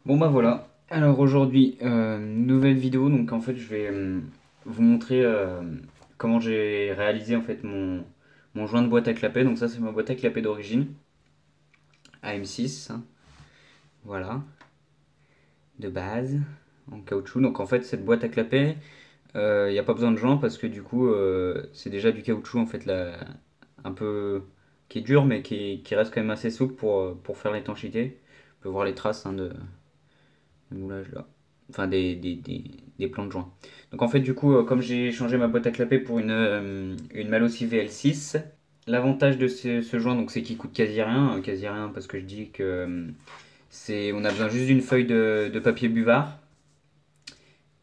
Bon bah voilà, alors aujourd'hui, nouvelle vidéo, donc en fait je vais vous montrer comment j'ai réalisé en fait mon joint de boîte à clapet. Donc ça c'est ma boîte à clapet d'origine, AM6, hein, voilà, de base, en caoutchouc. Donc en fait cette boîte à clapet, il n'y a pas besoin de joint parce que du coup c'est déjà du caoutchouc en fait là, un peu qui est dur mais qui reste quand même assez souple pour faire l'étanchéité. On peut voir les traces hein, de moulage là. Enfin, des plans de joint. Donc en fait, du coup, comme j'ai changé ma boîte à clapet pour une Malossi VL6, l'avantage de ce joint, donc, c'est qu'il coûte quasi rien, parce que je dis que on a besoin juste d'une feuille de papier buvard.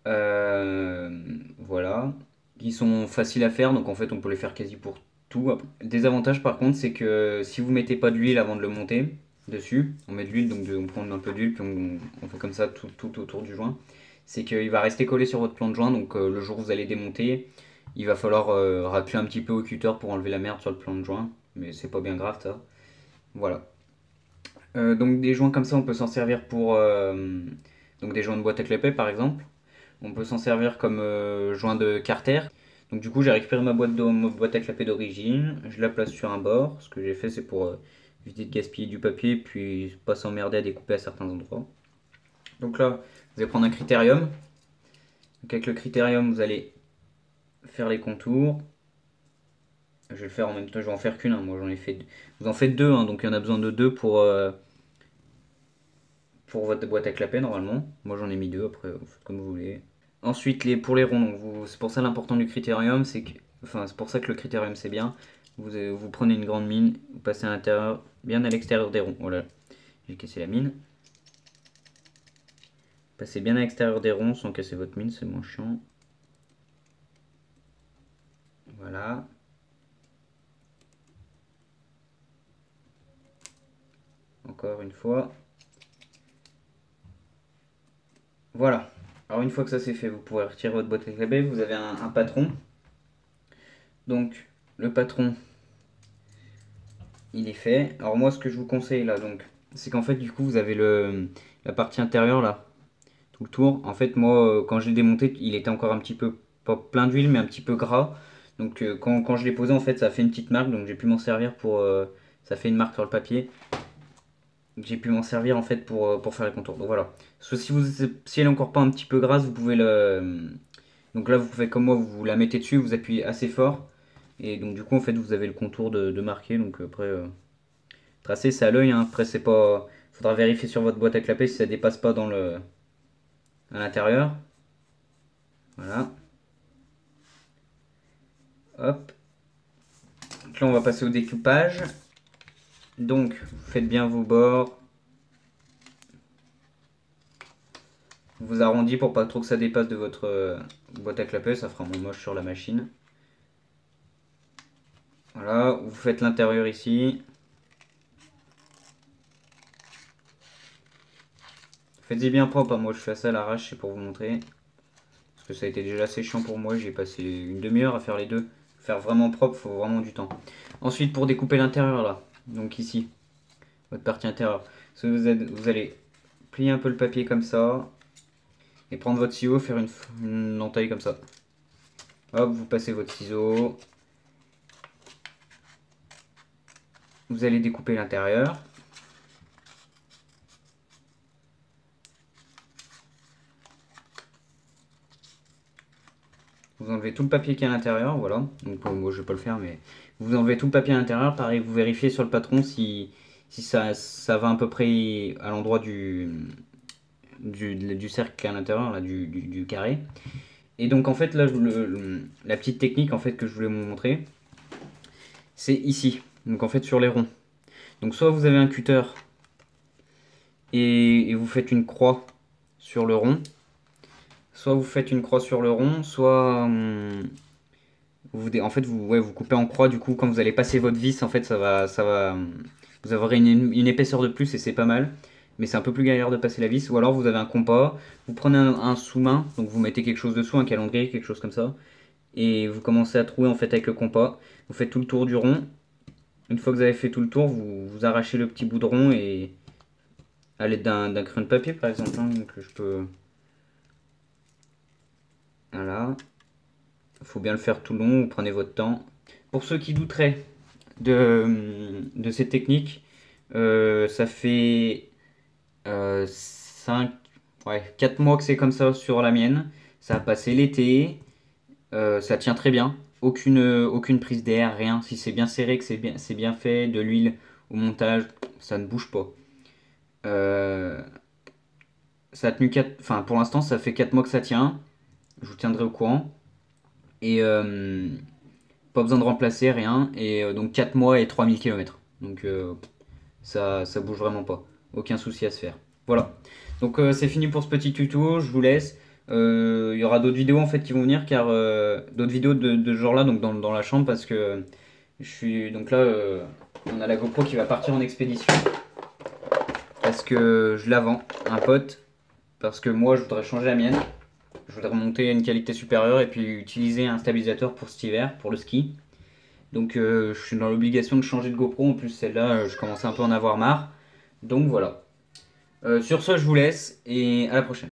Euh, voilà. Qui sont faciles à faire, donc en fait, on peut les faire quasi pour tout. Désavantage par contre, c'est que si vous mettez pas d'huile avant de le monter dessus, on met de l'huile, donc on prend un peu d'huile, puis on fait comme ça tout autour du joint. C'est qu'il va rester collé sur votre plan de joint, donc le jour où vous allez démonter, il va falloir racler un petit peu au cutter pour enlever la merde sur le plan de joint, mais c'est pas bien grave ça. Voilà. Donc des joints comme ça, on peut s'en servir pour donc des joints de boîte à clapet par exemple. On peut s'en servir comme joint de carter. Donc du coup, j'ai récupéré ma boîte à clapet d'origine, je la place sur un bord. Ce que j'ai fait, c'est pour éviter de gaspiller du papier, puis pas s'emmerder à découper à certains endroits. Donc là, vous allez prendre un critérium. Donc avec le critérium, vous allez faire les contours. Je vais le faire en même temps, je vais en faire qu'une. Hein. Moi, j'en ai fait. Vous en faites deux, hein, donc il y en a besoin de deux pour votre boîte à clapet normalement. Moi, j'en ai mis deux. Après, vous faites comme vous voulez. Ensuite, pour les ronds, c'est pour ça l'important du critérium, enfin, c'est pour ça que le critérium c'est bien. Vous prenez une grande mine, vous passez à l'intérieur, bien à l'extérieur des ronds. Voilà, j'ai cassé la mine. Passez bien à l'extérieur des ronds sans casser votre mine, c'est moins chiant. Voilà. Encore une fois. Voilà. Alors une fois que ça c'est fait, vous pourrez retirer votre boîte à clapet. Vous avez un patron. Donc le patron, il est fait. Alors moi, ce que je vous conseille là, donc, c'est qu'en fait du coup vous avez la partie intérieure là, tout le tour. En fait, moi, quand je l'ai démonté, il était encore un petit peu, pas plein d'huile, mais un petit peu gras. Donc, quand je l'ai posé, en fait, ça a fait une petite marque. Donc, j'ai pu m'en servir pour. Ça fait une marque sur le papier. Donc, j'ai pu m'en servir, en fait, pour faire les contours. Donc, voilà. Parce que si elle est encore pas un petit peu grasse, vous pouvez le. Donc, là, vous faites comme moi, vous la mettez dessus, vous appuyez assez fort. Et donc, du coup, en fait, vous avez le contour de marqué. Donc, après, tracer, c'est à l'œil. Hein. Après, c'est pas. Faudra vérifier sur votre boîte à clapet si ça dépasse pas à l'intérieur. Voilà. Hop. Donc là, on va passer au découpage. Donc, vous faites bien vos bords. Vous arrondissez pour pas trop que ça dépasse de votre boîte à clapet. Ça fera moins moche sur la machine. Voilà, vous faites l'intérieur ici. Faites-y bien propre. Hein. Moi, je fais ça à l'arrache, c'est pour vous montrer. Parce que ça a été déjà assez chiant pour moi. J'ai passé une demi-heure à faire les deux. Faire vraiment propre, faut vraiment du temps. Ensuite, pour découper l'intérieur, là. Donc ici, votre partie intérieure. Vous allez plier un peu le papier comme ça. Et prendre votre ciseau, faire une entaille comme ça. Hop, vous passez votre ciseau. Vous allez découper l'intérieur. Vous enlevez tout le papier qui est à l'intérieur, voilà. Donc moi je vais pas le faire, mais vous enlevez tout le papier à l'intérieur. Pareil, vous vérifiez sur le patron si ça va à peu près à l'endroit du cercle à l'intérieur, là, du carré. Et donc en fait là, la petite technique en fait que je voulais vous montrer, c'est ici. Donc en fait sur les ronds. Donc soit vous avez un cutter et vous faites une croix sur le rond. Soit vous faites une croix sur le rond, soit en fait ouais, vous coupez en croix. Du coup, quand vous allez passer votre vis, en fait, vous aurez une épaisseur de plus et c'est pas mal. Mais c'est un peu plus galère de passer la vis. Ou alors vous avez un compas, vous prenez un sous-main, donc vous mettez quelque chose dessous, un calendrier, quelque chose comme ça, et vous commencez à trouer en fait avec le compas. Vous faites tout le tour du rond. Une fois que vous avez fait tout le tour, vous arrachez le petit bout de rond et à l'aide d'un crayon de papier par exemple, hein, donc je peux... Voilà. Il faut bien le faire tout long, vous prenez votre temps. Pour ceux qui douteraient de cette technique, ça fait 5, ouais, 4 mois que c'est comme ça sur la mienne. Ça a passé l'été, ça tient très bien. Aucune prise d'air, rien. Si c'est bien serré, que c'est bien fait, de l'huile au montage, ça ne bouge pas. Euh, Ça a tenu 4, enfin pour l'instant ça fait 4 mois que ça tient. Je vous tiendrai au courant. Et pas besoin de remplacer, rien. Et donc 4 mois et 3000 km. Donc ça bouge vraiment pas. Aucun souci à se faire. Voilà. Donc c'est fini pour ce petit tuto. Je vous laisse. Il y aura d'autres vidéos en fait qui vont venir car d'autres vidéos de ce genre-là donc dans la chambre parce que je suis donc là on a la GoPro qui va partir en expédition parce que je la vends à un pote parce que moi je voudrais changer la mienne. Je voudrais monter à une qualité supérieure et puis utiliser un stabilisateur pour cet hiver, pour le ski. Donc je suis dans l'obligation de changer de GoPro. En plus celle-là, je commence un peu à en avoir marre. Donc voilà. Sur ce, je vous laisse et à la prochaine.